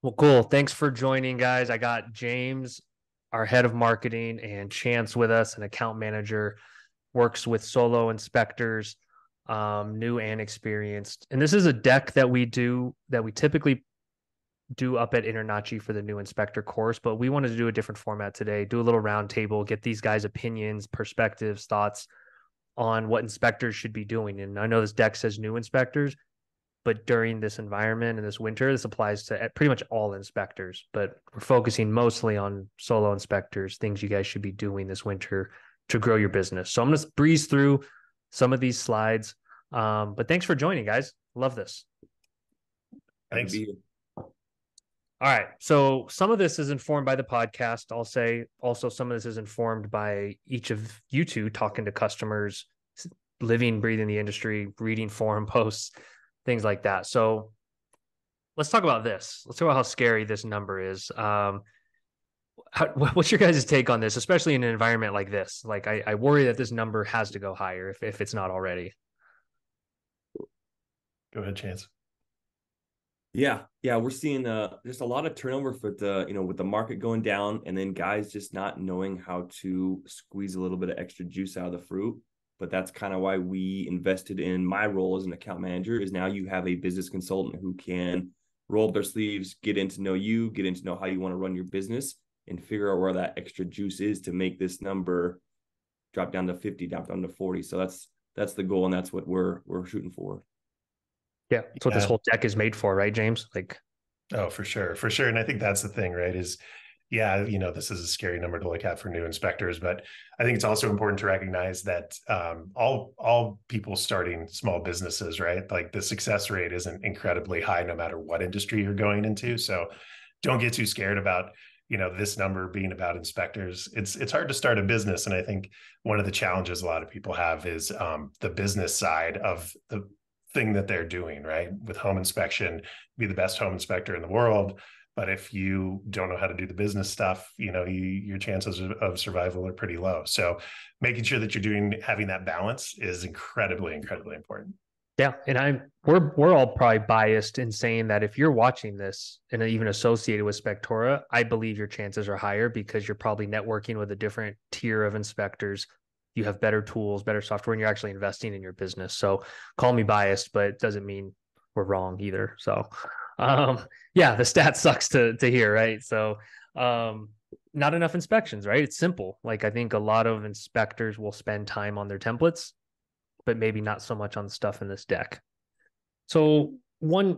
Well, cool. Thanks for joining, guys. I got James, our head of marketing, and Chance with us, an account manager, works with solo inspectors, new and experienced. And this is a deck that we typically do up at Internachi for the new inspector course, but we wanted to do a different format today, do a little roundtable, get these guys' opinions, perspectives, thoughts on what inspectors should be doing. And I know this deck says new inspectors, but during this environment and this winter, this applies to pretty much all inspectors. But we're focusing mostly on solo inspectors, things you guys should be doing this winter to grow your business. So I'm going to breeze through some of these slides. But thanks for joining, guys. Love this. Thanks. All right. So some of this is informed by the podcast. I'll say also some of this is informed by each of you two talking to customers, living, breathing the industry, reading forum posts, things like that. So let's talk about this. Let's talk about how scary this number is. What's your guys' take on this, especially in an environment like this? Like, I worry that this number has to go higher if it's not already. Go ahead, Chance. Yeah, we're seeing just a lot of turnover with the market going down, and then guys just not knowing how to squeeze a little bit of extra juice out of the fruit. But that's kind of why we invested in my role as an account manager. Is now you have a business consultant who can roll up their sleeves, get in to know you, get in to know how you want to run your business, and figure out where that extra juice is to make this number drop down to 50, drop down to 40. So that's the goal, and that's what we're shooting for. Yeah, that's what this whole deck is made for, right, James? Like, oh, for sure. And I think that's the thing, right? Is this is a scary number to look at for new inspectors, but I think it's also important to recognize that all people starting small businesses, right? Like the success rate isn't incredibly high, no matter what industry you're going into. So don't get too scared about this number being about inspectors. It's hard to start a business, and I think one of the challenges a lot of people have is the business side of the thing that they're doing, right? With home inspection, be the best home inspector in the world, but if you don't know how to do the business stuff, your chances of survival are pretty low. So making sure that having that balance is incredibly important. Yeah, and we're all probably biased in saying that if you're watching this and even associated with Spectora, I believe your chances are higher because you're probably networking with a different tier of inspectors. You have better tools, better software, and you're actually investing in your business. So call me biased, but it doesn't mean we're wrong either. So yeah, the stat sucks to hear, right? So not enough inspections, right? It's simple. Like I think a lot of inspectors will spend time on their templates, but maybe not so much on the stuff in this deck. So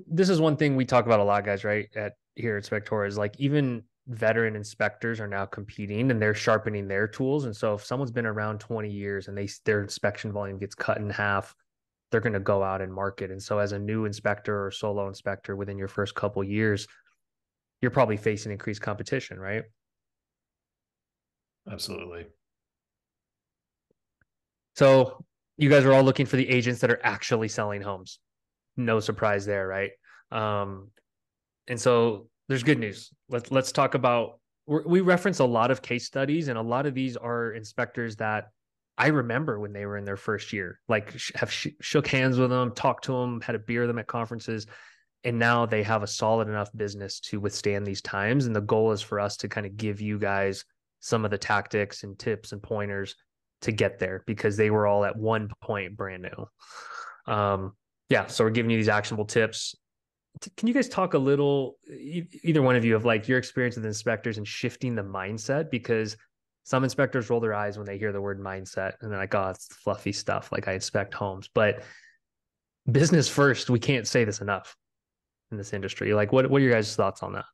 this is one thing we talk about a lot, guys, right? Here at Spectora is like even veteran inspectors are now competing and they're sharpening their tools. And so if someone's been around 20 years and their inspection volume gets cut in half, they're going to go out and market. And so as a new inspector or solo inspector within your first couple of years, you're probably facing increased competition, right? Absolutely. So you guys are all looking for the agents that are actually selling homes. No surprise there, right? And so there's good news. Let's talk about. We reference a lot of case studies, and a lot of these are inspectors that I remember when they were in their first year, like have shook hands with them, talked to them, had a beer with them at conferences, and now they have a solid enough business to withstand these times. And the goal is for us to kind of give you guys some of the tactics and tips and pointers to get there because they were all at one point brand new. Yeah, so we're giving you these actionable tips. Can you guys talk a little, either one of you, of like your experience with inspectors and shifting the mindset? Because some inspectors roll their eyes when they hear the word mindset and they're like, oh, it's fluffy stuff. Like I inspect homes, but business first, we can't say this enough in this industry. Like what are your guys' thoughts on that?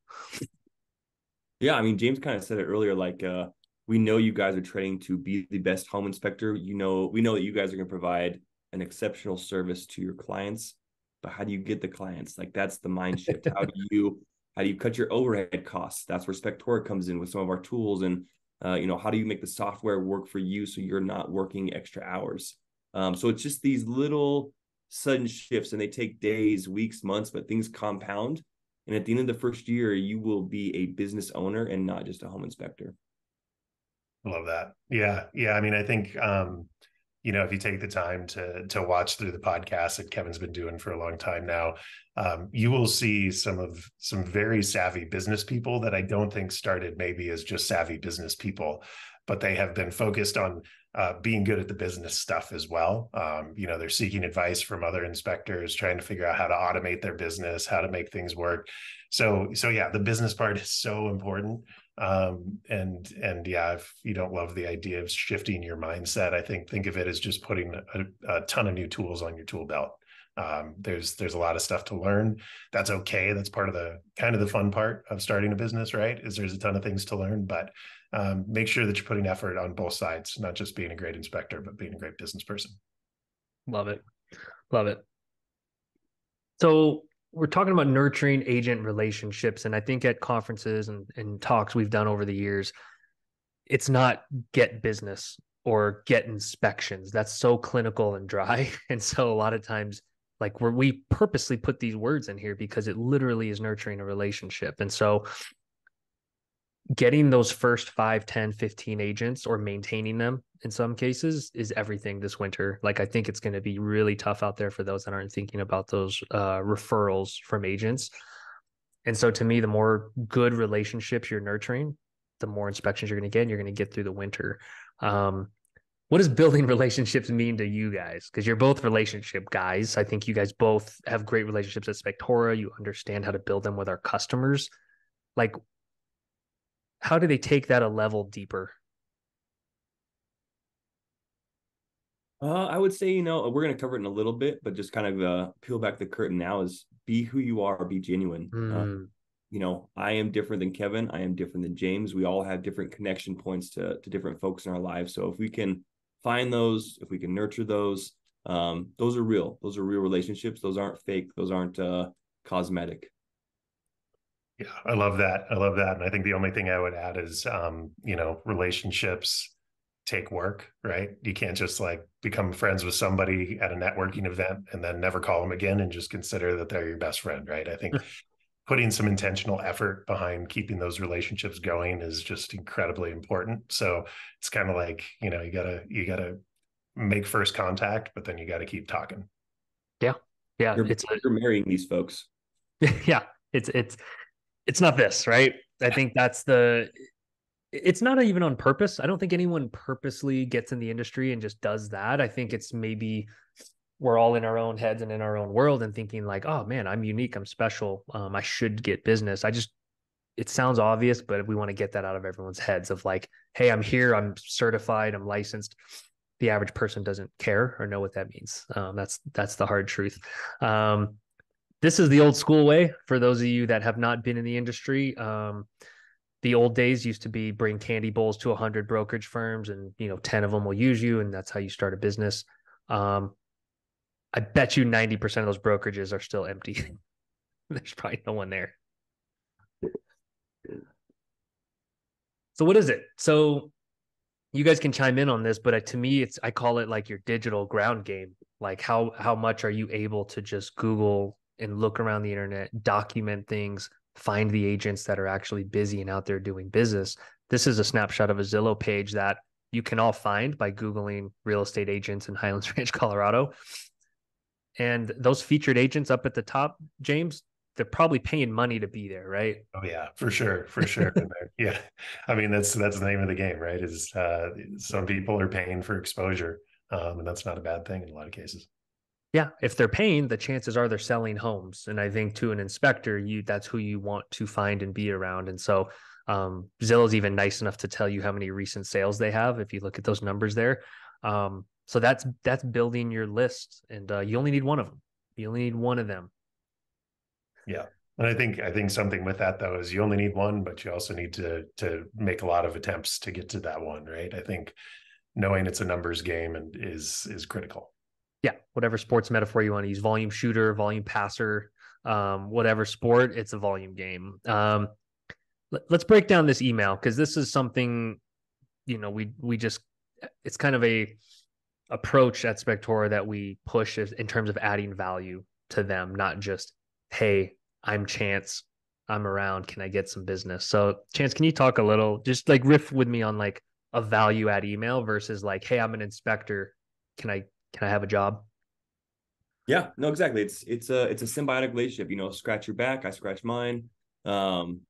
Yeah, I mean, James kind of said it earlier, like we know you guys are training to be the best home inspector. We know that you guys are going to provide an exceptional service to your clients, but how do you get the clients? Like that's the mind shift. How do you cut your overhead costs? That's where Spectora comes in with some of our tools. And how do you make the software work for you so you're not working extra hours? So it's just these little sudden shifts, and they take days, weeks, months, but things compound. And at the end of the first year, you will be a business owner and not just a home inspector. Love that. Yeah. I mean, I think if you take the time to watch through the podcast that Kevin's been doing for a long time now, you will see some very savvy business people that I don't think started maybe as just savvy business people, but they have been focused on being good at the business stuff as well. They're seeking advice from other inspectors, trying to figure out how to automate their business, how to make things work. So yeah, the business part is so important. And yeah, if you don't love the idea of shifting your mindset, I think of it as just putting a ton of new tools on your tool belt. There's a lot of stuff to learn. That's okay. That's part of the kind of the fun part of starting a business, right? Is there's a ton of things to learn, but make sure that you're putting effort on both sides, not just being a great inspector, but being a great business person. Love it. Love it. So we're talking about nurturing agent relationships. And I think at conferences and talks we've done over the years, it's not get business or get inspections. That's so clinical and dry. And so a lot of times, like we purposely put these words in here because it literally is nurturing a relationship. And so getting those first 5, 10, 15 agents or maintaining them in some cases is everything this winter. Like, I think it's going to be really tough out there for those that aren't thinking about those referrals from agents. And so to me, the more good relationships you're nurturing, the more inspections you're going to get, and you're going to get through the winter. What does building relationships mean to you guys? Because you're both relationship guys. I think you guys both have great relationships at Spectora. You understand how to build them with our customers. Like, how do they take that a level deeper? I would say, we're going to cover it in a little bit, but just kind of peel back the curtain now is be who you are, be genuine. I am different than Kevin. I am different than James. We all have different connection points to different folks in our lives. So if we can find those, if we can nurture those are real. Those are real relationships. Those aren't fake. Those aren't cosmetic. Yeah, I love that. And I think the only thing I would add is, relationships take work, right? You can't just like become friends with somebody at a networking event and then never call them again and just consider that they're your best friend, right? I think putting some intentional effort behind keeping those relationships going is just incredibly important. So it's kind of like, you gotta make first contact, but then you got to keep talking. Yeah. You're marrying these folks. Yeah. It's not this, right? I think it's not even on purpose. I don't think anyone purposely gets in the industry and just does that. I think it's maybe we're all in our own heads and in our own world and thinking like, oh man, I'm unique, I'm special. I should get business. It sounds obvious, but we want to get that out of everyone's heads of like, hey, I'm here, I'm certified, I'm licensed. The average person doesn't care or know what that means. That's the hard truth. This is the old school way for those of you that have not been in the industry. The old days used to be bring candy bowls to 100 brokerage firms and 10 of them will use you, and that's how you start a business. I bet you 90% of those brokerages are still empty. There's probably no one there. So what is it? So you guys can chime in on this, but to me, I call it like your digital ground game. Like how much are you able to just Google and look around the internet, document things, find the agents that are actually busy and out there doing business. This is a snapshot of a Zillow page that you can all find by Googling real estate agents in Highlands Ranch, Colorado. And those featured agents up at the top, James, they're probably paying money to be there, right? Oh yeah, for sure. Yeah, I mean that's the name of the game, right? Is some people are paying for exposure, and that's not a bad thing in a lot of cases. Yeah, if they're paying, the chances are they're selling homes, and I think to an inspector, that's who you want to find and be around. And so Zillow's even nice enough to tell you how many recent sales they have if you look at those numbers there. So that's building your list, and you only need one of them. You only need one of them. Yeah. And I think something with that though is you only need one, but you also need to make a lot of attempts to get to that one, right? I think knowing it's a numbers game and is critical. Yeah, whatever sports metaphor you want to use, volume shooter, volume passer, whatever sport, it's a volume game. Let's break down this email because this is something, we just, it's kind of a approach at Spectora that we push in terms of adding value to them, not just, hey, I'm Chance, I'm around, can I get some business? So Chance, can you talk a little, just like riff with me on like a value add email versus like, hey, I'm an inspector, can I have a job? Yeah, no, exactly. It's a symbiotic relationship. Scratch your back, I scratch mine. Um,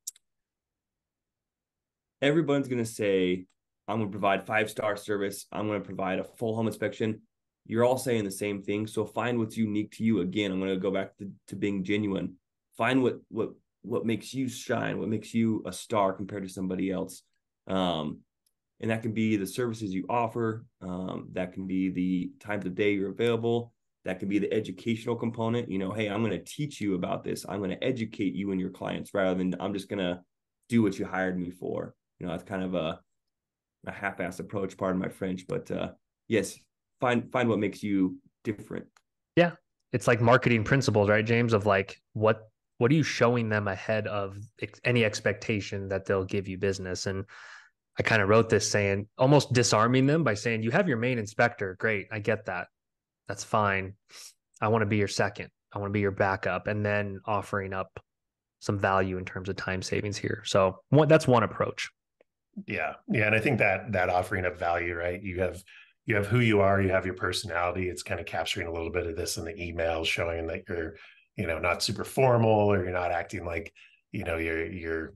Everyone's gonna say, I'm gonna provide 5-star service. I'm gonna provide a full home inspection. You're all saying the same thing. So find what's unique to you. Again, I'm gonna go back to being genuine. Find what makes you shine, what makes you a star compared to somebody else. Um, and that can be the services you offer. That can be the times of day you're available. That can be the educational component. Hey, I'm going to teach you about this. I'm going to educate you and your clients rather than I'm just going to do what you hired me for. That's kind of a half-assed approach, pardon my French, but yes, find what makes you different. Yeah. It's like marketing principles, right, James? Of like, what are you showing them ahead of any expectation that they'll give you business? And I kind of wrote this saying, almost disarming them by saying, you have your main inspector. Great. I get that. That's fine. I want to be your second. I want to be your backup. And then offering up some value in terms of time savings here. So that's one approach. Yeah. Yeah. And I think that offering of value, right? You have who you are, you have your personality. It's kind of capturing a little bit of this in the email, showing that you're, not super formal, or you're not acting like, you're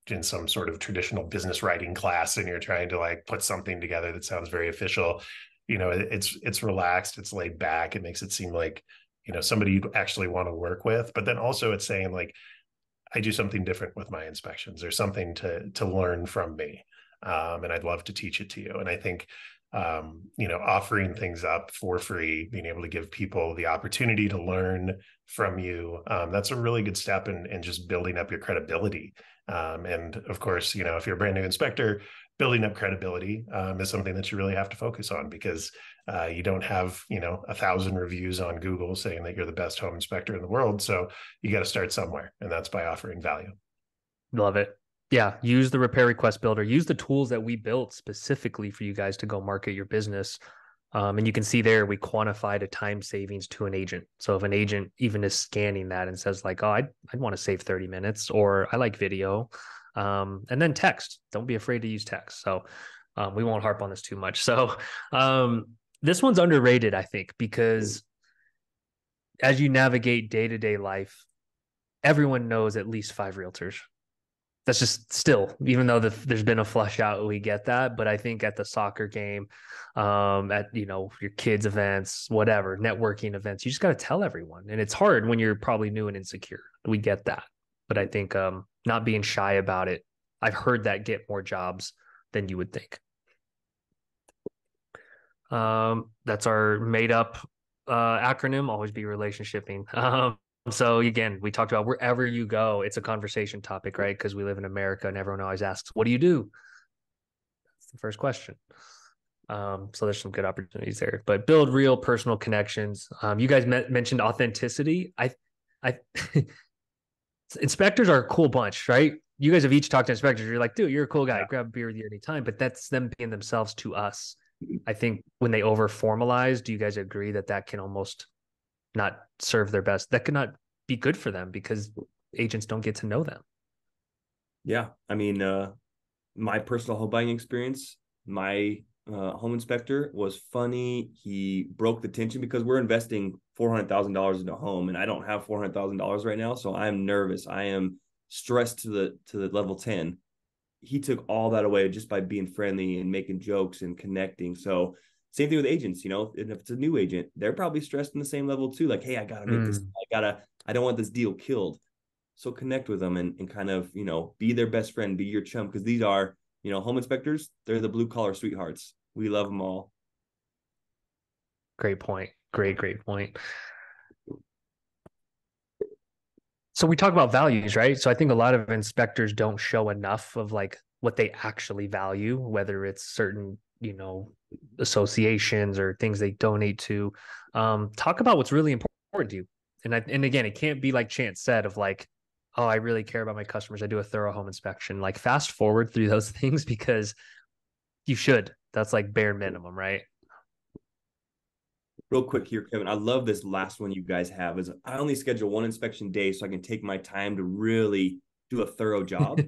in some sort of traditional business writing class and you're trying to like put something together that sounds very official. It's relaxed, it's laid back. It makes it seem like, somebody you actually want to work with. But then also it's saying like, I do something different with my inspections. There's something to learn from me, and I'd love to teach it to you. And I think offering things up for free, being able to give people the opportunity to learn from you, that's a really good step in just building up your credibility. And of course, if you're a brand new inspector, building up credibility is something that you really have to focus on, because you don't have 1,000 reviews on Google saying that you're the best home inspector in the world. So you got to start somewhere, and that's by offering value. Love it. Yeah, use the repair request builder. Use the tools that we built specifically for you guys to go market your business. And you can see there we quantified a time savings to an agent. So if an agent even is scanning that and says like, "Oh, I'd want to save 30 minutes," or "I like video," and then text. Don't be afraid to use text. So we won't harp on this too much. So this one's underrated, I think, because as you navigate day-to-day life, everyone knows at least 5 realtors. That's just still, even though there's been a flush out, we get that. But I think at the soccer game, at your kids' events, whatever, networking events, you just got to tell everyone. And it's hard when you're probably new and insecure. We get that. But I think not being shy about it, I've heard that get more jobs than you would think. That's our made up acronym, always be relationshiping. So again, we talked about wherever you go, it's a conversation topic, right? Because we live in America and everyone always asks, what do you do? That's the first question. So there's some good opportunities there, but build real personal connections. You guys mentioned authenticity. I inspectors are a cool bunch, right? You guys have each talked to inspectors. You're like, dude, you're a cool guy. Yeah. Grab a beer with you anytime. But that's them being themselves to us. I think when they over formalize, do you guys agree that can almost not serve their best? That could not be good for them because agents don't get to know them. Yeah. I mean, my personal home buying experience, my home inspector was funny. He broke the tension because we're investing $400,000 in a home and I don't have $400,000 right now. So I'm nervous. I am stressed to the level 10. He took all that away just by being friendly and making jokes and connecting. So same thing with agents, and if it's a new agent, they're probably stressed in the same level too. Like, hey, I got to make this, I don't want this deal killed. So connect with them and kind of, be their best friend, be your chum. Cause these are, home inspectors. They're the blue collar sweethearts. We love them all. Great point. Great point. So we talk about values, right? So I think a lot of inspectors don't show enough of like what they actually value, whether it's certain, associations or things they donate to. Talk about what's really important to you. And again, it can't be like Chance said of like, oh, I really care about my customers. I do a thorough home inspection. Like fast forward through those things because you should. That's like bare minimum, right? Real quick here, Kevin. I love this last one you guys have. Is I only schedule one inspection day so I can take my time to really do a thorough job.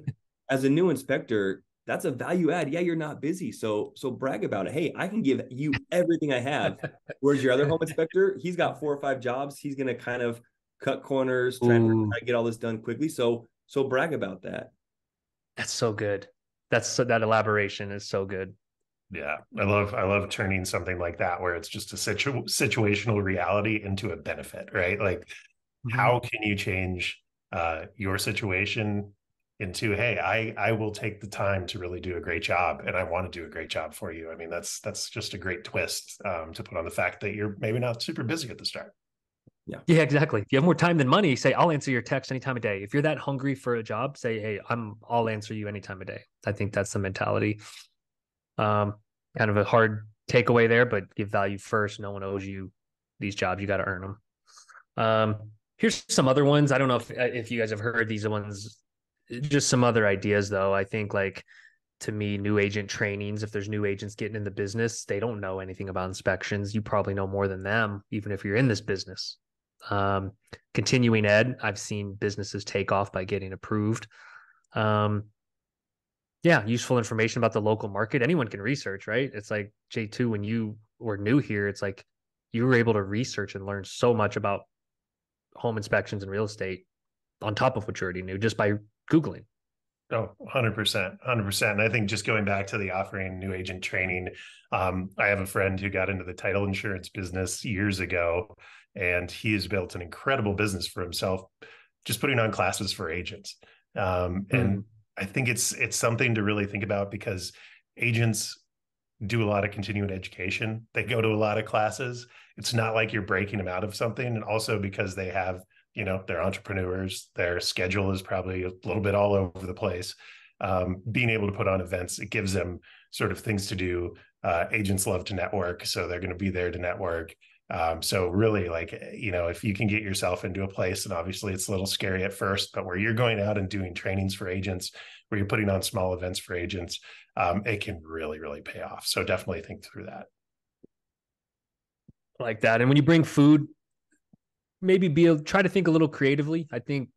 As a new inspector, that's a value add. Yeah, you're not busy. So brag about it. Hey, I can give you everything I have. Whereas your other home inspector, he's got 4 or 5 jobs. He's going to kind of cut corners, try to get all this done quickly. So brag about that. That's so good. That elaboration is so good. Yeah, I love turning something like that where it's just a situational reality into a benefit, right? Like, how can you change your situation into, hey, I will take the time to really do a great job, and I want to do a great job for you. I mean, that's just a great twist to put on the fact that you're maybe not super busy at the start. Yeah, exactly. If you have more time than money, say, I'll answer your text any time of day. If you're that hungry for a job, say, hey, I'll answer you any time of day. I think that's the mentality. Kind of a hard takeaway there, but give value first. No one owes you these jobs. You got to earn them. Here's some other ones. I don't know if you guys have heard these ones, just some other ideas though. I think, like, to me, new agent trainings, if there's new agents getting in the business, they don't know anything about inspections. You probably know more than them, even if you're in this business. Continuing ed, I've seen businesses take off by getting approved. Yeah, useful information about the local market. Anyone can research, right? It's like, J2, when you were new here, it's like you were able to research and learn so much about home inspections and real estate on top of what you already knew just by Googling. Oh, 100%, 100%. And I think just going back to the offering new agent training, I have a friend who got into the title insurance business years ago, and he has built an incredible business for himself, just putting on classes for agents. And I think it's something to really think about, because agents do a lot of continuing education. They go to a lot of classes. It's not like you're breaking them out of something. And also because they have, they're entrepreneurs, their schedule is probably a little bit all over the place. Being able to put on events, it gives them sort of things to do. Agents love to network, so they're going to be there to network. So really, like, if you can get yourself into a place, and obviously it's a little scary at first, but where you're going out and doing trainings for agents, where you're putting on small events for agents, it can really, really pay off. So definitely think through that. Like that. And when you bring food, maybe try to think a little creatively. I think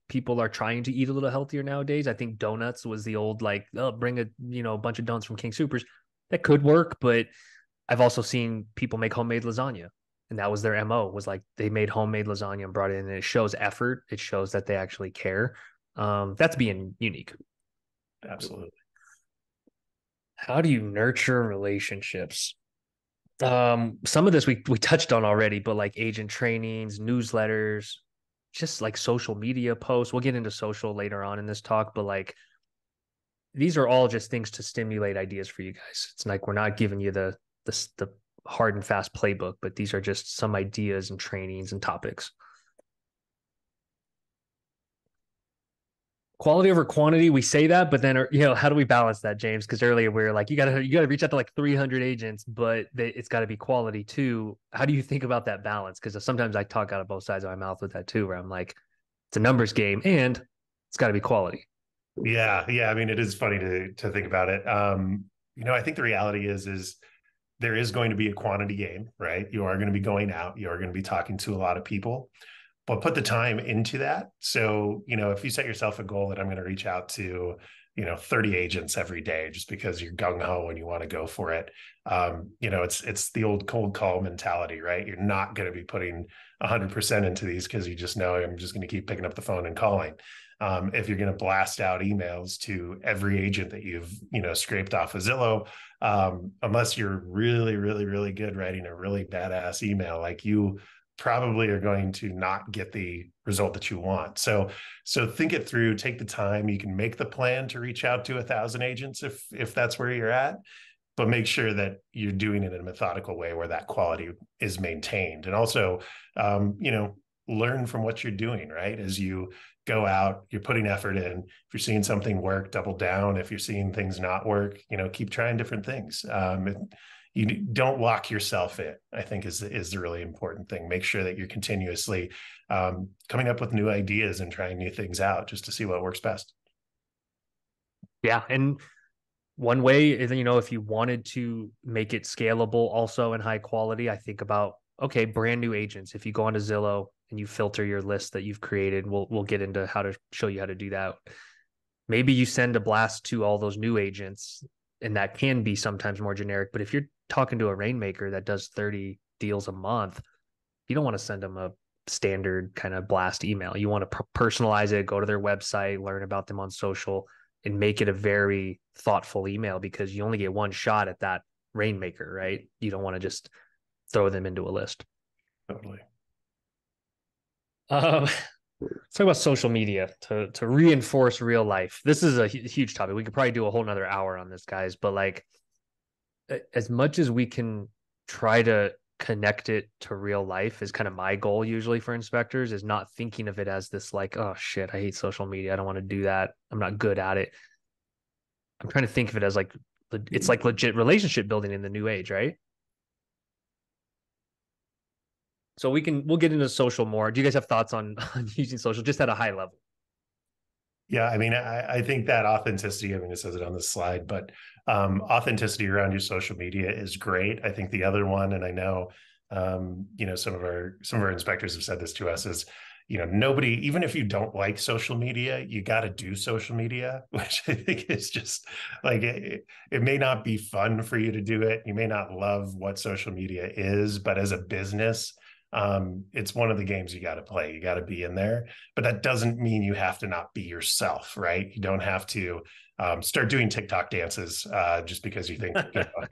people are trying to eat a little healthier nowadays. I think donuts was the old, like, oh, bring a bunch of donuts from King Supers. That could work, but I've also seen people make homemade lasagna, and that was their MO, was like they made homemade lasagna and brought it in, and it shows effort. It shows that they actually care. That's being unique. Absolutely. How do you nurture relationships? Some of this we touched on already, but like agent trainings, newsletters, just like social media posts. We'll get into social later on in this talk, but like these are all just things to stimulate ideas for you guys. It's like we're not giving you the hard and fast playbook, but these are just some ideas and trainings and topics. Quality over quantity, we say that, but then how do we balance that, James? Because earlier we were like, you gotta reach out to like 300 agents, but it's got to be quality too. How do you think about that balance? Because sometimes I talk out of both sides of my mouth with that too, where I'm like, it's a numbers game and it's got to be quality. Yeah, I mean, it is funny to think about it. I think the reality is there is going to be a quantity game, right? You are going to be going out, you are going to be talking to a lot of people, but put the time into that. So, if you set yourself a goal that I'm going to reach out to, 30 agents every day, just because you're gung ho and you want to go for it. It's the old cold call mentality, right? You're not going to be putting 100% into these because you just know I'm just going to keep picking up the phone and calling. If you're going to blast out emails to every agent that you've, scraped off of Zillow, unless you're really, really, really good writing a really badass email, like, you probably are going to not get the result that you want. So think it through, take the time. You can make the plan to reach out to 1,000 agents if that's where you're at, but make sure that you're doing it in a methodical way where that quality is maintained. And also, learn from what you're doing, right? As you go out, you're putting effort in. If you're seeing something work, double down. If you're seeing things not work, keep trying different things. You don't lock yourself in, I think is the really important thing. Make sure that you're continuously coming up with new ideas and trying new things out just to see what works best. Yeah. And one way is, if you wanted to make it scalable also and high quality, I think about, okay, brand new agents. If you go onto Zillow and you filter your list that you've created, we'll get into how to show you how to do that. maybe you send a blast to all those new agents, and that can be sometimes more generic. But if you're talking to a rainmaker that does 30 deals a month, you don't want to send them a standard kind of blast email. You want to personalize it, go to their website, learn about them on social, and make it a very thoughtful email, because you only get one shot at that rainmaker, right? You don't want to just throw them into a list. Totally. Let's talk about social media to reinforce real life. This is a huge topic. We could probably do a whole nother hour on this, guys. But like, as much as we can try to connect it to real life, is kind of my goal usually for inspectors, is not thinking of it as this like, oh shit, I hate social media, I don't want to do that, I'm not good at it. I'm trying to think of it as like, it's like legit relationship building in the new age, right? So we'll get into social more. Do you guys have thoughts on using social just at a high level? Yeah, I mean, I think that authenticity, I mean, it says it on the slide, but authenticity around your social media is great. I think the other one, and I know, some of our inspectors have said this to us, is, nobody, even if you don't like social media, you got to do social media, which I think is just like, it may not be fun for you to do it. You may not love what social media is, but as a business, it's one of the games you got to play. You got to be in there, but that doesn't mean you have to not be yourself, right? You don't have to start doing TikTok dances just because you think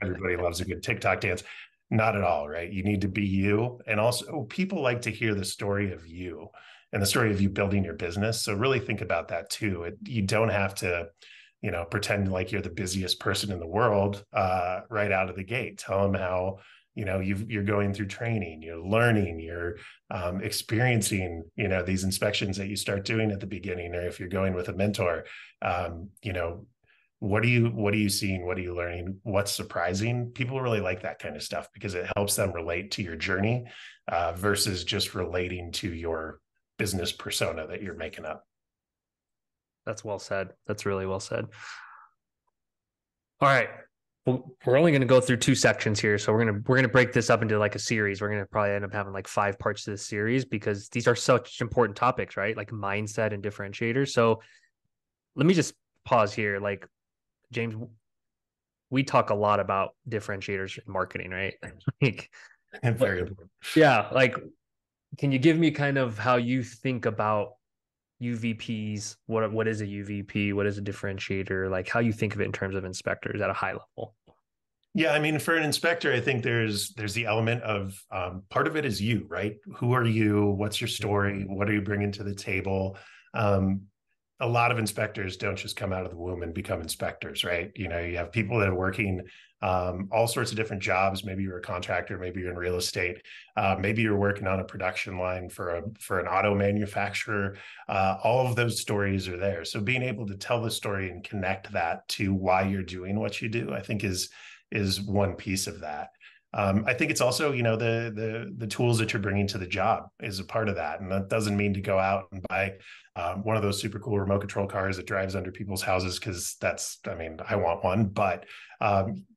everybody loves a good TikTok dance. Not at all, right? You need to be you. And also, people like to hear the story of you and the story of you building your business. So really think about that too. You don't have to, pretend like you're the busiest person in the world right out of the gate. Tell them how you're going through training, you're learning, you're experiencing these inspections that you start doing at the beginning, or if you're going with a mentor, what are you seeing, what are you learning, what's surprising. People really like that kind of stuff because it helps them relate to your journey versus just relating to your business persona that you're making up. That's well said. That's really well said. All right. Well, we're only going to go through 2 sections here, so we're gonna break this up into like a series. We're going to probably end up having like 5 parts to this series because these are such important topics, right? Like mindset and differentiators. So let me just pause here. Like, James, we talk a lot about differentiators in marketing, right? Like, Very important. yeah. Like, can you give me kind of how you think about UVPs? What is a UVP? What is a differentiator? Like, how you think of it in terms of inspectors at a high level? Yeah, I mean, for an inspector, I think there's the element of part of it is you, right? Who are you? What's your story? What are you bringing to the table? Um, a lot of inspectors don't just come out of the womb and become inspectors, right? You have people that are working all sorts of different jobs. Maybe you're a contractor, maybe you're in real estate, maybe you're working on a production line for an auto manufacturer. All of those stories are there. So being able to tell the story and connect that to why you're doing what you do, I think is one piece of that. I think it's also, the tools that you're bringing to the job is a part of that, and that doesn't mean to go out and buy one of those super cool remote control cars that drives under people's houses, because I want one, but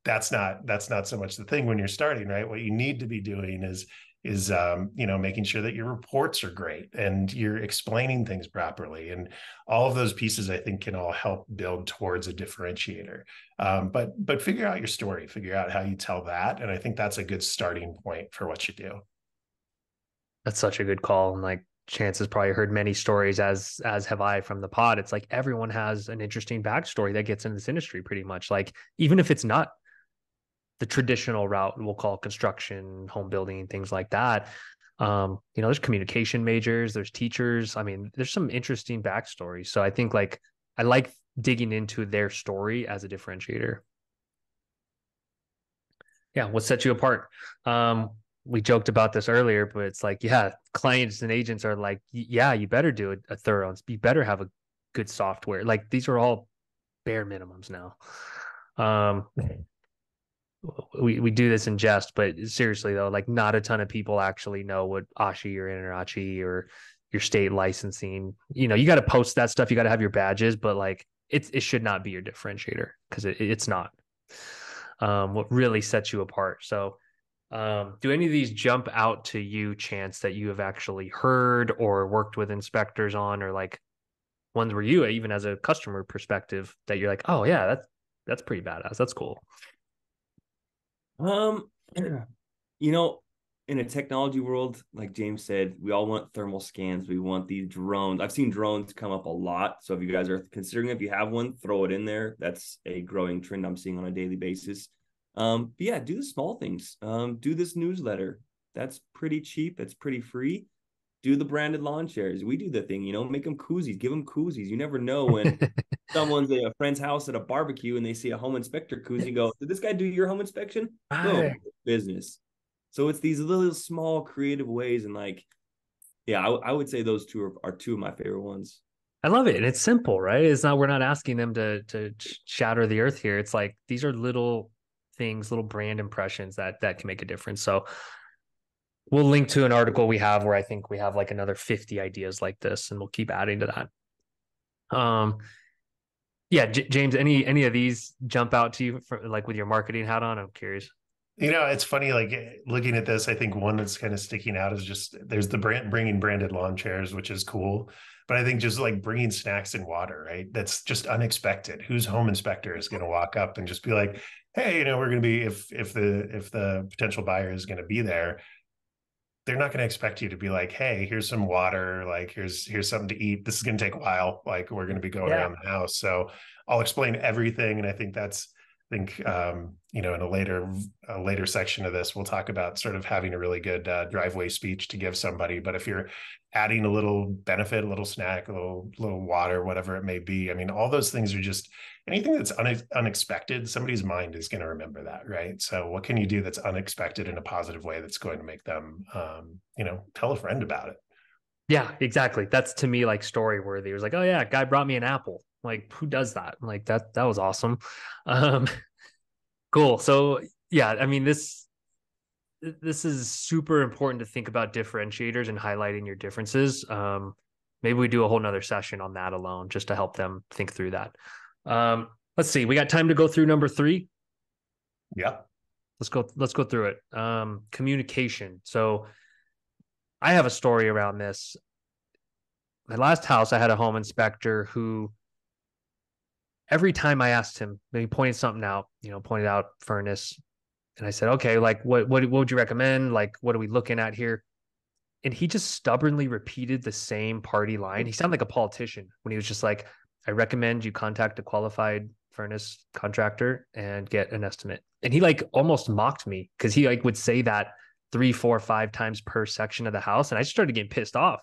that's not so much the thing when you're starting, right? What you need to be doing is making sure that your reports are great and you're explaining things properly, and all of those pieces I think can all help build towards a differentiator. But figure out your story, figure out how you tell that, and I think that's a good starting point for what you do. That's such a good call. And like, Chance has probably heard many stories, as have I, from the pod. It's like everyone has an interesting backstory that gets into this industry pretty much. Like, even if it's not the traditional route, we'll call construction, home building, things like that. There's communication majors, there's teachers. I mean, there's some interesting backstories. So I think like I like digging into their story as a differentiator. Yeah, what sets you apart? We joked about this earlier, but it's like, yeah, clients and agents are like, yeah, you better do a thorough, you better have a good software. Like, these are all bare minimums now. We do this in jest, but seriously though, like, not a ton of people actually know what ASHI or INRACHI or your state licensing. You got to post that stuff. You got to have your badges, but like, it should not be your differentiator, because it's not. What really sets you apart. So, do any of these jump out to you, Chance, that you have actually heard or worked with inspectors on, or like ones were you, even as a customer perspective, that you're like, oh yeah, that's pretty badass. That's cool. Um, you know, in a technology world, like James said, we all want thermal scans. We want these drones. I've seen drones come up a lot. So if you guys are considering, if you have one, throw it in there. That's a growing trend I'm seeing on a daily basis. But yeah, do the small things. Do this newsletter. That's pretty cheap. It's pretty free. Do the branded lawn chairs. We do the thing, make them koozies, give them koozies. You never know when someone's at a friend's house at a barbecue and they see a home inspector koozie, go, did this guy do your home inspection? Boom, Right. business. So it's these little small creative ways. And like, yeah, I would say those two are two of my favorite ones. I love it. And it's simple, right? It's not, we're not asking them to shatter the earth here. It's like, these are little things, little brand impressions that can make a difference. So we'll link to an article we have where I think we have like another 50 ideas like this, and we'll keep adding to that. Yeah, James, any of these jump out to you for, like, with your marketing hat on? I'm curious. It's funny, like looking at this, I think one that's kind of sticking out is just there's the bringing branded lawn chairs, which is cool. But I think just like bringing snacks and water, right? That's just unexpected. Whose home inspector is going to walk up and just be like, hey, we're going to be, if the potential buyer is going to be there, they're not going to expect you to be like, hey, here's some water, like here's something to eat. This is going to take a while. Like we're going to be going Yeah. around the house. So I'll explain everything. And I think in a later section of this, we'll talk about sort of having a really good driveway speech to give somebody. But if you're adding a little benefit, a little snack, a little water, whatever it may be, I mean, all those things are just anything that's unexpected. Somebody's mind is going to remember that, right? So what can you do that's unexpected in a positive way that's going to make them, tell a friend about it? Yeah, exactly. That's to me like story worthy. It was like, oh yeah, guy brought me an apple. Like, who does that? Like, that was awesome. Um, cool. So yeah, I mean, this is super important to think about differentiators and highlighting your differences. Maybe we do a whole nother session on that alone, just to help them think through that. Let's see. We got time to go through number 3. Yeah. Let's go through it. Communication. So I have a story around this. My last house, I had a home inspector who, every time I asked him, he pointed something out, pointed out furnace. And I said, okay, like what would you recommend? Like, what are we looking at here? And he just stubbornly repeated the same party line. He sounded like a politician when he was just like, I recommend you contact a qualified furnace contractor and get an estimate. And he like almost mocked me because he like would say that 3, 4, 5 times per section of the house. And I started getting pissed off.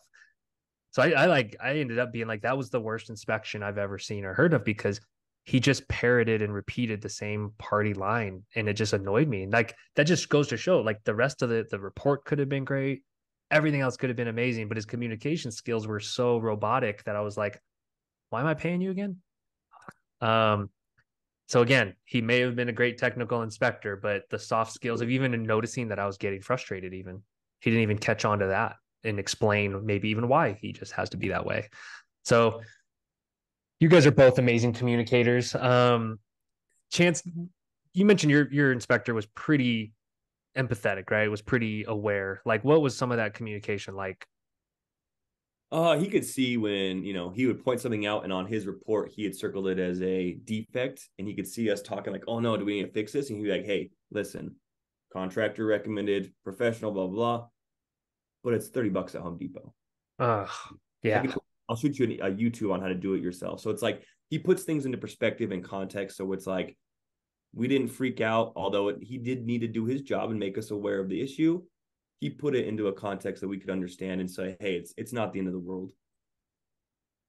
So I ended up being like, that was the worst inspection I've ever seen or heard of, because he just parroted and repeated the same party line, and it just annoyed me. Like, that just goes to show, like, the rest of the report could have been great. Everything else could have been amazing, but his communication skills were so robotic that I was like, why am I paying you again? Um, so again, he may have been a great technical inspector, but the soft skills of even noticing that I was getting frustrated, even he didn't even catch on to that and explain maybe even why he just has to be that way. So you guys are both amazing communicators. Chance, you mentioned your inspector was pretty empathetic, right? It was pretty aware. Like, what was some of that communication like? He could see when, he would point something out and on his report, he had circled it as a defect, and he could see us talking like, oh no, do we need to fix this? And he'd be like, hey, listen, contractor recommended, professional, blah, blah, but it's $30 at Home Depot. Yeah. I'll shoot you a YouTube on how to do it yourself. So it's like, he puts things into perspective and context. So it's like, we didn't freak out, although he did need to do his job and make us aware of the issue. He put it into a context that we could understand and say, hey, it's not the end of the world.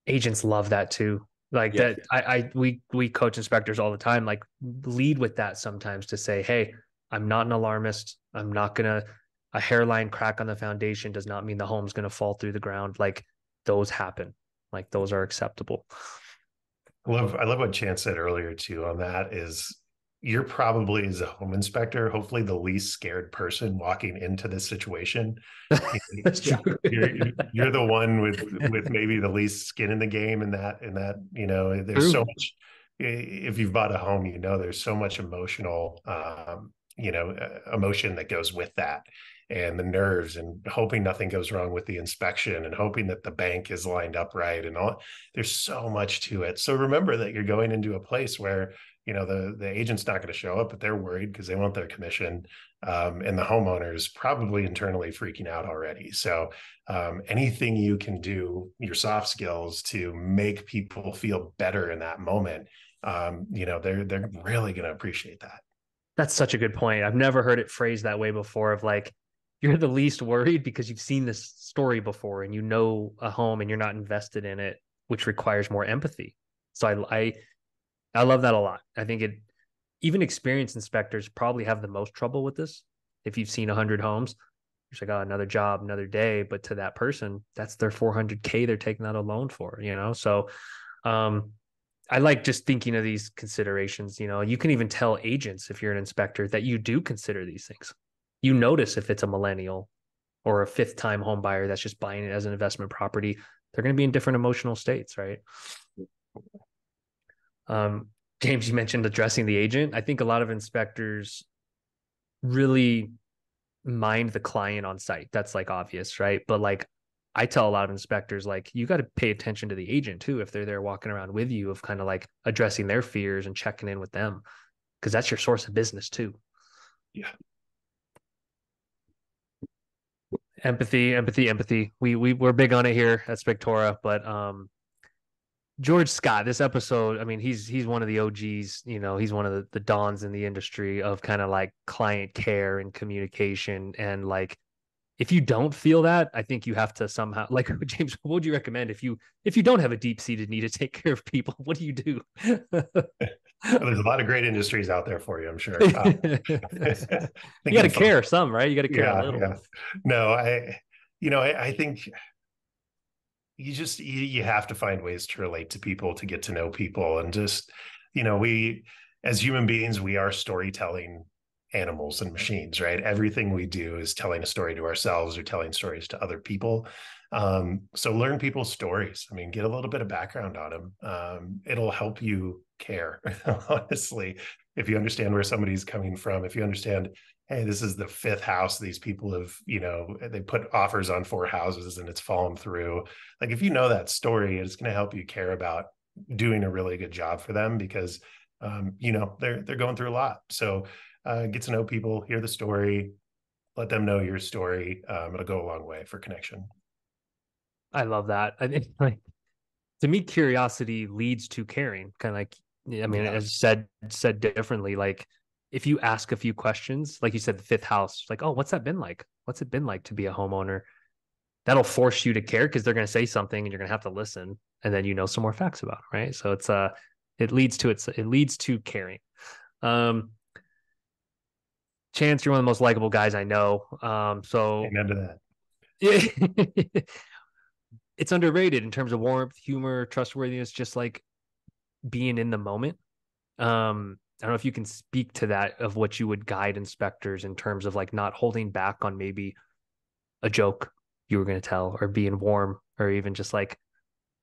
Agents love that too. Like, yeah. that we coach inspectors all the time, like, lead with that sometimes, to say, hey, I'm not an alarmist. I'm not gonna, a hairline crack on the foundation does not mean the home's gonna fall through the ground. Like, those happen. Like, those are acceptable. I love what Chance said earlier too on that is you're probably, as a home inspector, hopefully the least scared person walking into this situation. That's true. You're the one with maybe the least skin in the game in that, there's True. so much, if you've bought a home, there's so much emotion that goes with that. and the nerves and hoping nothing goes wrong with the inspection and hoping that the bank is lined up right and all. There's so much to it. So remember that you're going into a place where, the agent's not going to show up, but they're worried because they want their commission. And the homeowner is probably internally freaking out already. So anything you can do, your soft skills to make people feel better in that moment, they're really going to appreciate that. That's such a good point. I've never heard it phrased that way before, of like, you're the least worried because you've seen this story before and you know a home and you're not invested in it, which requires more empathy. So I love that a lot. I think even experienced inspectors probably have the most trouble with this. If you've seen 100 homes, it's like, oh, another job, another day. But to that person, that's their 400K they're taking out a loan for, So I like just thinking of these considerations. You can even tell agents, if you're an inspector, that you do consider these things. You notice if it's a millennial or a fifth time home buyer that's just buying it as an investment property, they're going to be in different emotional states, right? James, you mentioned addressing the agent. I think a lot of inspectors really mind the client on site. That's like obvious, right? But like, I tell a lot of inspectors, like, you got to pay attention to the agent too, if they're there walking around with you, of kind of like addressing their fears and checking in with them, because that's your source of business too. Yeah. Empathy. We're big on it here at Spectora, but George Scott, this episode, I mean, he's one of the OGs, he's one of the dons in the industry of kind of like client care and communication. And like, if you don't feel that, I think you have to somehow, like, James, what would you recommend if you don't have a deep-seated need to take care of people? What do you do? There's a lot of great industries out there for you, I'm sure. You got to care some, right? You got to care a little. Yeah. No, I think you have to find ways to relate to people, to get to know people, and just, we, as human beings, we are storytelling animals and machines, right? Everything we do is telling a story to ourselves or telling stories to other people. So learn people's stories. I mean, get a little bit of background on them. It'll help you care, honestly, if you understand where somebody's coming from, if you understand, hey, this is the fifth house these people have, they put offers on 4 houses and it's fallen through. Like, if you know that story, it's going to help you care about doing a really good job for them, because they're going through a lot. So get to know people, hear the story, let them know your story. It'll go a long way for connection. I love that. I think, like, to me, curiosity leads to caring. Kind of like, I mean, as said differently, like, if you ask a few questions, like you said, the fifth house, like, oh, what's that been like? What's it been like to be a homeowner? That'll force you to care, because they're going to say something and you're going to have to listen, and then some more facts about it, right? So it leads to caring. Chance, you're one of the most likable guys I know. So amen to that. Yeah. It's underrated in terms of warmth, humor, trustworthiness, just like being in the moment. I don't know if you can speak to that, of what you would guide inspectors in terms of like not holding back on maybe a joke you were going to tell, or being warm, or even just like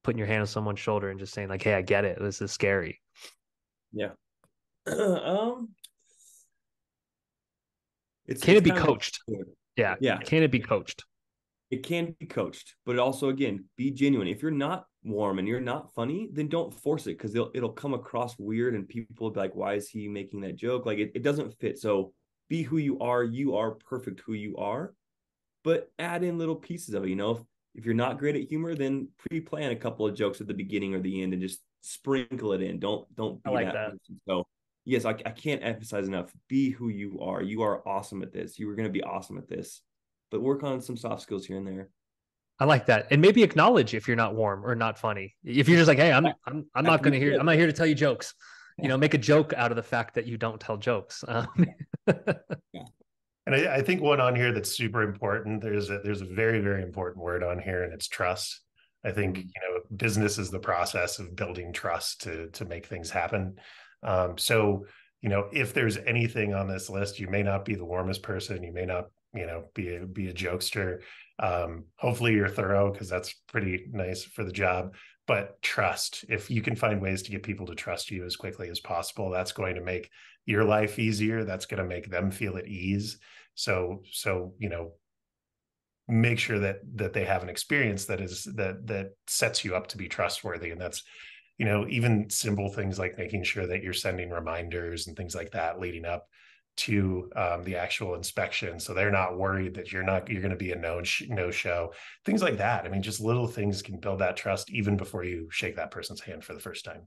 putting your hand on someone's shoulder and just saying like, hey, I get it. This is scary. Yeah. Can it be coached? Yeah. Can it be coached? It can be coached, but also, again, be genuine. If you're not warm and you're not funny, then don't force it, because it'll come across weird and people will be like, why is he making that joke? Like, it doesn't fit. So be who you are. You are perfect who you are, but add in little pieces of it. If you're not great at humor, then pre-plan a couple of jokes at the beginning or the end and just sprinkle it in. Don't be like that person. So yes, I can't emphasize enough. Be who you are. You are awesome at this. You are going to be awesome at this. But work on some soft skills here and there. I like that. And maybe acknowledge if you're not warm or not funny. If you're just like, hey, I'm not going to hear, I'm not here to tell you jokes. Make a joke out of the fact that you don't tell jokes. Yeah. And I think one on here that's super important, there's a very, very important word on here, and it's trust. I think, business is the process of building trust to make things happen. So, if there's anything on this list, you may not be the warmest person, you may not, be a jokester. Hopefully you're thorough, because that's pretty nice for the job. But trust, if you can find ways to get people to trust you as quickly as possible, that's going to make your life easier. That's going to make them feel at ease. So, make sure that they have an experience that sets you up to be trustworthy. And that's, even simple things like making sure that you're sending reminders and things like that leading up to the actual inspection, so they're not worried that you're going to be a no show, things like that. I mean, just little things can build that trust even before you shake that person's hand for the first time.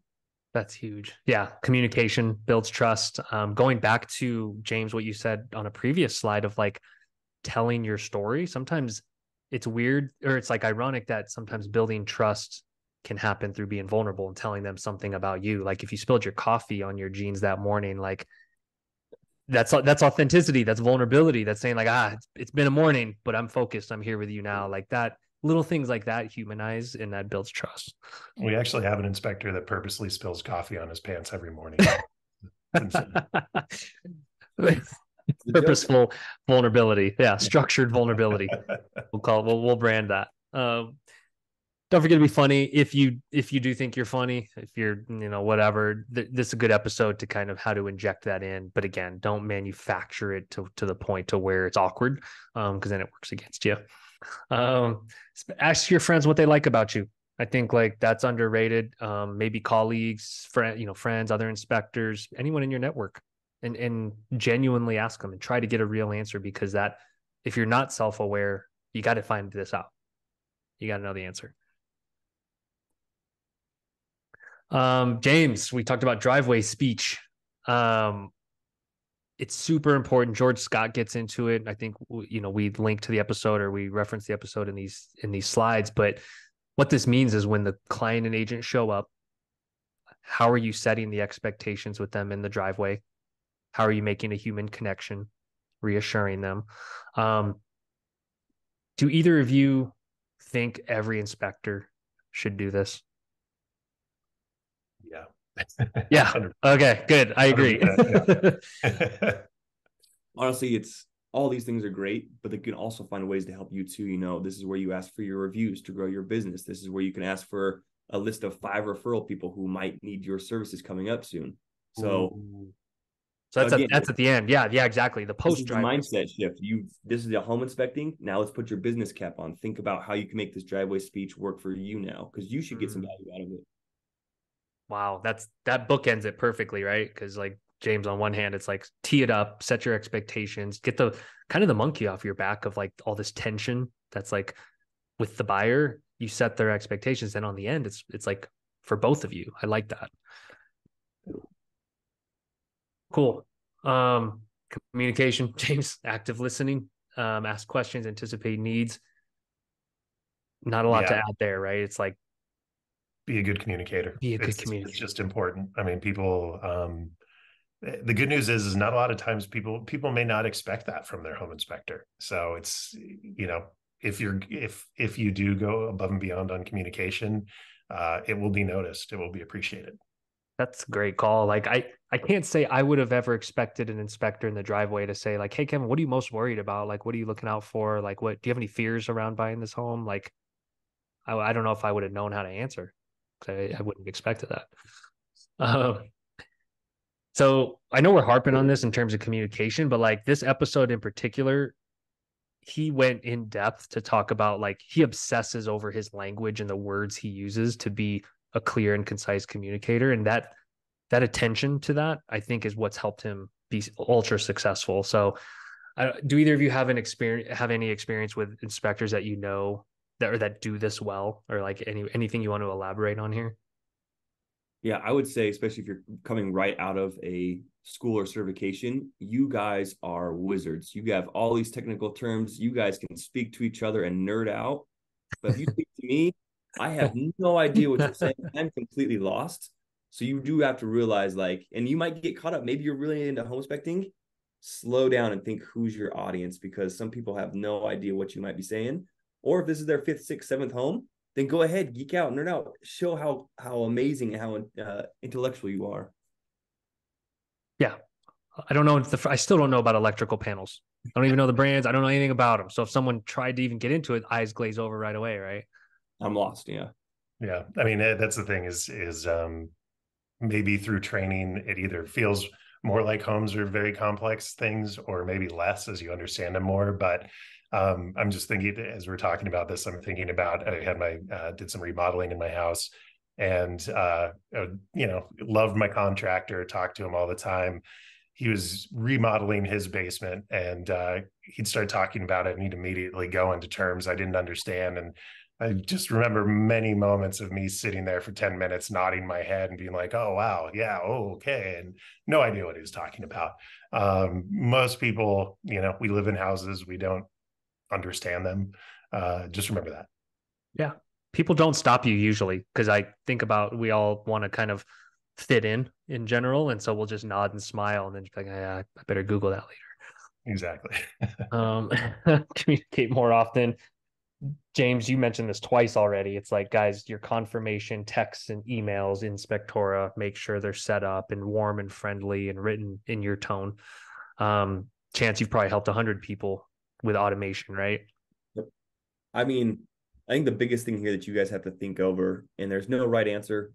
That's huge. Yeah. Communication builds trust. Going back to James, what you said on a previous slide of like telling your story, sometimes it's weird, or it's like ironic that sometimes building trust can happen through being vulnerable and telling them something about you. Like if you spilled your coffee on your jeans that morning, like that's authenticity, that's vulnerability, that's saying like, it's been a morning, but I'm focused, I'm here with you now. Like that, little things like that humanize, and that builds trust. We actually have an inspector that purposely spills coffee on his pants every morning. Purposeful vulnerability. Yeah, structured vulnerability. We'll brand that. Don't forget to be funny. If you do think you're funny, if you're, whatever, this is a good episode to kind of how to inject that in. But again, don't manufacture it to the point to where it's awkward, because then it works against you. Ask your friends what they like about you. I think like that's underrated. Maybe colleagues, friends, other inspectors, anyone in your network, and genuinely ask them and try to get a real answer, because that, if you're not self-aware, you got to find this out. You got to know the answer. James, we talked about driveway speech. It's super important. George Scott gets into it. I think, we link to the episode, or we reference the episode in these slides, but what this means is when the client and agent show up, how are you setting the expectations with them in the driveway? How are you making a human connection, reassuring them? Do either of you think every inspector should do this? Yeah. Yeah. Okay, good. I agree. Yeah. Honestly, it's all these things are great, but they can also find ways to help you too. This is where you ask for your reviews to grow your business. This is where you can ask for a list of 5 referral people who might need your services coming up soon. So that's at the end. Yeah, exactly. The post driveway mindset shift. This is a home inspecting. Now let's put your business cap on. Think about how you can make this driveway speech work for you now, because you should get some value out of it. Wow, that bookends it perfectly, right? Because like James, on one hand, it's like tee it up, set your expectations, get the kind of the monkey off your back of like all this tension that's like with the buyer. You set their expectations, and on the end, it's like for both of you. I like that. Cool. Communication, James, active listening, ask questions, anticipate needs. Not a lot to add there, right? It's like be a good communicator. It's just important. I mean, people, the good news is not a lot of times people may not expect that from their home inspector. So it's, if you do go above and beyond on communication, it will be noticed. It will be appreciated. That's a great call. Like I can't say I would have ever expected an inspector in the driveway to say like, "Hey Kevin, what are you most worried about? Like, what are you looking out for? Like, what do you have any fears around buying this home?" Like, I don't know if I would have known how to answer, because I wouldn't have expected that. So I know we're harping on this in terms of communication, but like this episode in particular, he went in depth to talk about like he obsesses over his language and the words he uses to be a clear and concise communicator, and that attention to that, I think, is what's helped him be ultra successful. So do either of you have any experience with inspectors that that do this well, or like anything you want to elaborate on here? Yeah, I would say, especially if you're coming right out of a school or certification, you guys are wizards. You have all these technical terms. You guys can speak to each other and nerd out. But if you speak to me, I have no idea what you're saying. I'm completely lost. So you do have to realize, like, and you might get caught up. Maybe you're really into home inspecting. Slow down and think, who's your audience? Because some people have no idea what you might be saying. Or if this is their 5th, 6th, 7th home, then go ahead, geek out, nerd out, show how amazing and how intellectual you are. Yeah. I don't know. I still don't know about electrical panels. I don't even know the brands. I don't know anything about them. So if someone tried to even get into it, eyes glaze over right away, right? I'm lost. Yeah. Yeah. I mean, that's the thing is maybe through training, it either feels more like homes are very complex things, or maybe less as you understand them more. But I'm just thinking, as we're talking about this, I'm thinking about, I had my did some remodeling in my house, and loved my contractor, talked to him all the time. He was remodeling his basement, and he'd start talking about it, and he'd immediately go into terms I didn't understand. And I just remember many moments of me sitting there for 10 minutes, nodding my head and being like, oh, wow, yeah, oh, okay. And no idea what he was talking about. Most people, we live in houses, we don't understand them. Just remember that. Yeah. People don't stop you usually, because I think about, we all want to kind of fit in general. And so we'll just nod and smile and then just be like, yeah, I better Google that later. Exactly. Communicate more often. James, you mentioned this twice already. It's like, guys, your confirmation texts and emails in Spectora, make sure they're set up and warm and friendly and written in your tone. Chance, you've probably helped 100 people with automation, right? Yep. I mean, I think the biggest thing here that you guys have to think over, and there's no right answer.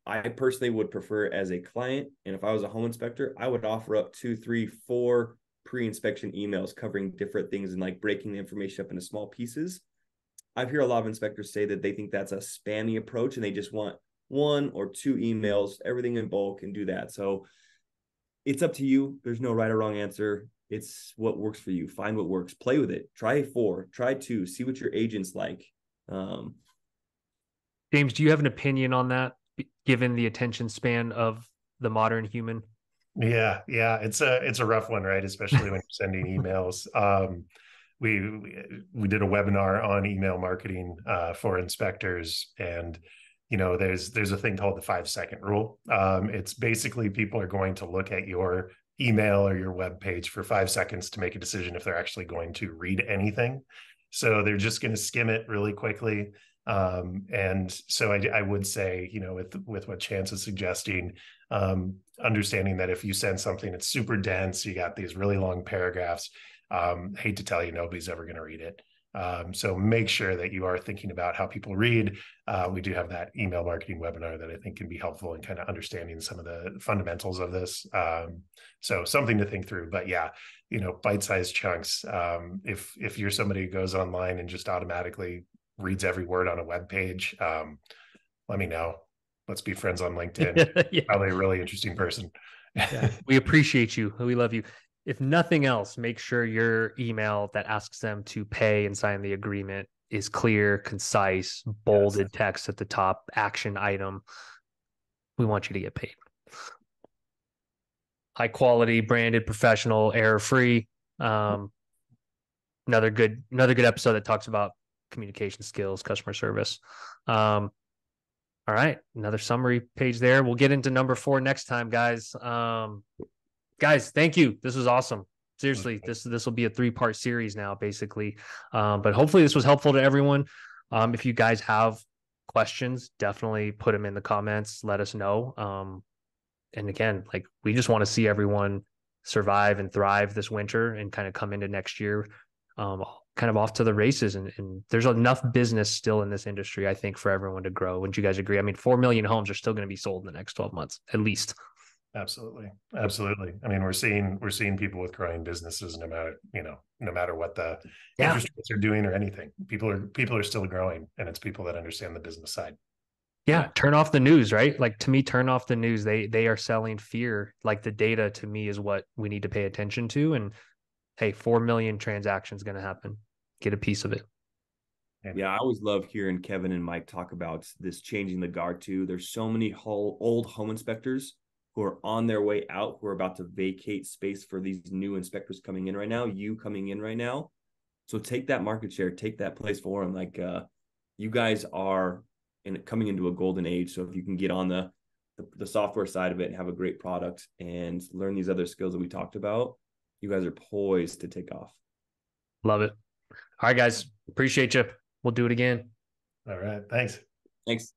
I personally would prefer as a client, and if I was a home inspector, I would offer up 2, 3, 4 pre-inspection emails covering different things and like breaking the information up into small pieces. I've heard a lot of inspectors say that they think that's a spammy approach and they just want 1 or 2 emails, everything in bulk, and do that. So it's up to you. There's no right or wrong answer. It's what works for you. Find what works. Play with it. Try 4, try 2, see what your agent's like. James, do you have an opinion on that, given the attention span of the modern human? Yeah, it's a rough one, right? Especially when you're sending emails. We did a webinar on email marketing for inspectors, and there's a thing called the 5-second rule. It's basically, people are going to look at your email or your web page for 5 seconds to make a decision if they're actually going to read anything. So they're just going to skim it really quickly. And so I would say, with what Chance is suggesting, understanding that if you send something that's super dense, you got these really long paragraphs, hate to tell you, nobody's ever going to read it. So make sure that you are thinking about how people read. We do have that email marketing webinar that I think can be helpful in kind of understanding some of the fundamentals of this. So something to think through. But yeah, bite-sized chunks. If you're somebody who goes online and just automatically reads every word on a web page, let me know. Let's be friends on LinkedIn. Yeah. Probably a really interesting person. Yeah. We appreciate you. We love you. If nothing else, make sure your email that asks them to pay and sign the agreement is clear, concise, bolded text at the top, action item. We want you to get paid. High quality, branded, professional, error free. Another good episode that talks about communication skills, customer service. All right, another summary page there. We'll get into number 4 next time, guys. Guys, thank you. This was awesome. Seriously, this will be a 3-part series now, basically. But hopefully this was helpful to everyone. If you guys have questions, definitely put them in the comments. Let us know. And again, like, we just want to see everyone survive and thrive this winter and kind of come into next year kind of off to the races. And there's enough business still in this industry, I think, for everyone to grow. Wouldn't you guys agree? I mean, 4 million homes are still going to be sold in the next 12 months, at least. Absolutely. I mean, we're seeing people with growing businesses, no matter what the interest rates are doing or anything. People are still growing, and it's people that understand the business side. Yeah, turn off the news, right? Like, to me, turn off the news. They are selling fear. Like, the data to me is what we need to pay attention to. And hey, 4 million transactions going to happen. Get a piece of it. Yeah, I always love hearing Kevin and Mike talk about this changing the guard too. There's so many old home inspectors who are on their way out, who are about to vacate space for these new inspectors coming in right now, you coming in right now. So take that market share, take that place for them. Like, you guys are coming into a golden age. So if you can get on the software side of it and have a great product and learn these other skills that we talked about, you guys are poised to take off. Love it. All right, guys. Appreciate you. We'll do it again. All right. Thanks. Thanks.